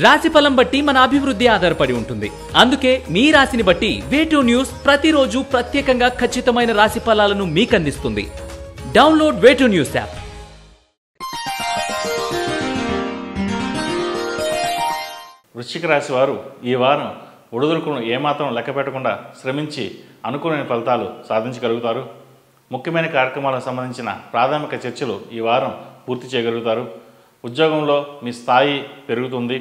రాశిఫలం బట్టి మన అభివృద్ధి ఆధారపడి ఉంటుంది. అందుకే మీ రాశిని బట్టి వే2 న్యూస్ ప్రతిరోజు ప్రత్యేకంగా ఖచ్చితమైన రాశి ఫలాలను మీకు అందిస్తుంది. Download Way2News app. వృశ్చిక రాశి వారు ఈ వారం ఒడిదుడుకులను ఏమాత్రం లెక్క పెట్టకుండా శ్రమించి అనుకూలమైన ఫలితాలు సాధించగలుగుతారు. ముఖ్యమైన కార్యక్రమాలకు సంబంధించిన ప్రాథమిక చర్చలు ఈ వారం పూర్తి చేయగలుగుతారు. ఉద్యోగంలో మీ స్థాయి పెరుగుతుంది.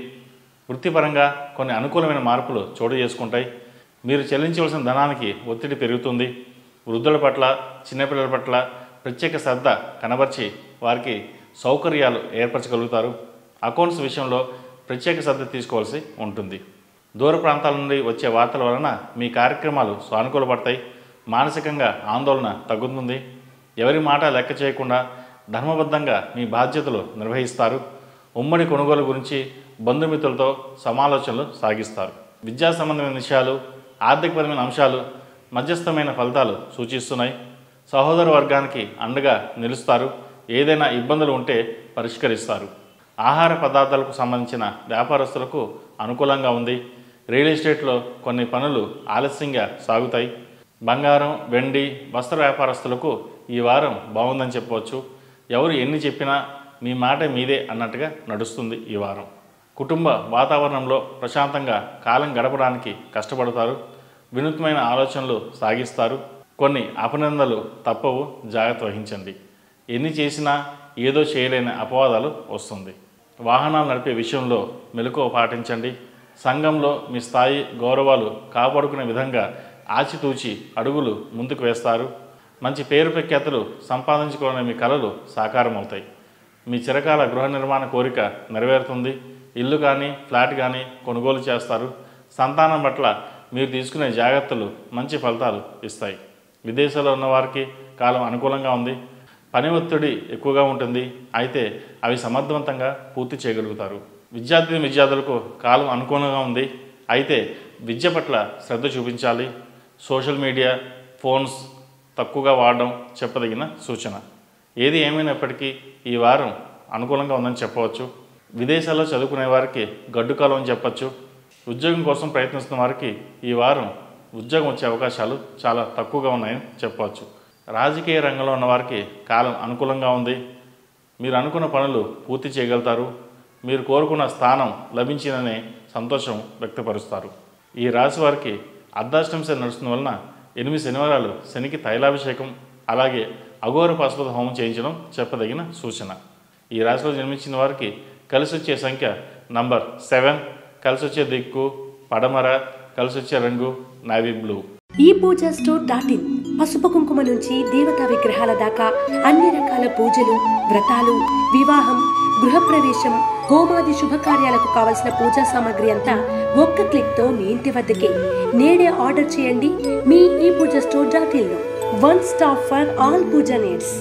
వృత్తిపరంగా కొన్ని అనుకూలమైన మార్పులు చోటు చేసుకుంటాయి. మీరు చెల్లించవలసిన ధనానికి ఒత్తిడి పెరుగుతుంది. వృద్ధుల పట్ల, చిన్నపిల్లల పట్ల ప్రత్యేక శ్రద్ధ కనబర్చి వారికి సౌకర్యాలు ఏర్పరచగలుగుతారు. అకౌంట్స్ విషయంలో ప్రత్యేక శ్రద్ధ తీసుకోవాల్సి ఉంటుంది. దూర ప్రాంతాల నుండి వచ్చే వార్తల వలన మీ కార్యక్రమాలు సానుకూలపడతాయి. మానసికంగా ఆందోళన తగ్గుతుంది. ఎవరి మాట లెక్క చేయకుండా ధర్మబద్ధంగా మీ బాధ్యతలు నిర్వహిస్తారు. ఉమ్మడి కొనుగోలు గురించి బంధుమిత్రులతో సమాలోచనలు సాగిస్తారు. విద్యా సంబంధమైన విషయాలు, ఆర్థికపరమైన అంశాలు మధ్యస్థమైన ఫలితాలు సూచిస్తున్నాయి. సహోదర వర్గానికి అండగా నిలుస్తారు. ఏదైనా ఇబ్బందులు ఉంటే పరిష్కరిస్తారు. ఆహార పదార్థాలకు సంబంధించిన వ్యాపారస్తులకు అనుకూలంగా ఉంది. రియల్ ఎస్టేట్లో కొన్ని పనులు ఆలస్యంగా సాగుతాయి. బంగారం, వెండి, వస్త్ర వ్యాపారస్తులకు ఈ వారం బాగుందని చెప్పవచ్చు. ఎవరు ఎన్ని చెప్పినా మీ మాట మీదే అన్నట్టుగా నడుస్తుంది ఈ వారం. కుటుంబ వాతావరణంలో ప్రశాంతంగా కాలం గడపడానికి కష్టపడతారు. వినూత్నమైన ఆలోచనలు సాగిస్తారు. కొన్ని అభినందనలు తప్పవు, జాగ్రత్త వహించండి. ఎన్ని చేసినా ఏదో చేయలేని అపవాదాలు వస్తుంది. వాహనాలు నడిపే విషయంలో మెలకువ పాటించండి. సంఘంలో మీ స్థాయి, గౌరవాలు కాపాడుకునే విధంగా ఆచితూచి అడుగులు ముందుకు వేస్తారు. మంచి పేరు ప్రఖ్యాతులు సంపాదించుకోవాలని మీ కలలు సాకారం అవుతాయి. మీ చిరకాల గృహ నిర్మాణ కోరిక నెరవేరుతుంది. ఇల్లు కానీ, ఫ్లాట్ కానీ కొనుగోలు చేస్తారు. సంతానం పట్ల మీరు తీసుకునే జాగ్రత్తలు మంచి ఫలితాలు ఇస్తాయి. విదేశాల్లో ఉన్నవారికి కాలం అనుకూలంగా ఉంది. పని ఒత్తిడి ఎక్కువగా ఉంటుంది. అయితే అవి సమర్థవంతంగా పూర్తి చేయగలుగుతారు. విద్యార్థులకు కాలం అనుకూలంగా ఉంది. అయితే విద్య పట్ల శ్రద్ధ చూపించాలి. సోషల్ మీడియా, ఫోన్స్ తక్కువగా వాడడం చెప్పదగిన సూచన. ఏది ఏమైనప్పటికీ ఈ వారం అనుకూలంగా ఉందని చెప్పవచ్చు. విదేశాల్లో చదువుకునే వారికి గడ్డు కాలం అని చెప్పచ్చు. ఉద్యోగం కోసం ప్రయత్నిస్తున్న వారికి ఈ వారం ఉద్యోగం వచ్చే అవకాశాలు చాలా తక్కువగా ఉన్నాయని చెప్పవచ్చు. రాజకీయ రంగంలో ఉన్న వారికి కాలం అనుకూలంగా ఉంది. మీరు అనుకున్న పనులు పూర్తి చేయగలుగుతారు. మీరు కోరుకున్న స్థానం లభించిందనే సంతోషం వ్యక్తపరుస్తారు. ఈ రాశి వారికి అర్ధాష్టమ శని నడుస్తున్న వలన 8 శనివారాలు శనికి తైలాభిషేకం, అలాగే అఘోర పాశుపత హోమం చేయించడం చెప్పదగిన సూచన. ఈ రాశిలో జన్మించిన వారికి కలిసి వచ్చే సంఖ్య నంబర్ 7, కలిసి వచ్చే దిక్కు పడమర, కలిసి వచ్చే రంగు నావీ బ్లూ. ఈ పూజా స్టోర్.in పసుపు కుంకుమ నుంచి దేవతా విగ్రహాల దాకా అన్ని రకాల పూజలు, వ్రతాలు, వివాహం, గృహప్రవేశం, హోమాది శుభకార్యాలకు కావలసిన పూజా సామాగ్రి అంతా ఒక్క క్లిక్ తో మీ ఇంటి వద్దకే. నేడే ఆర్డర్ చేయండి మీ ఈ పూజా స్టోర్.in లో. One stop for all Pooja needs.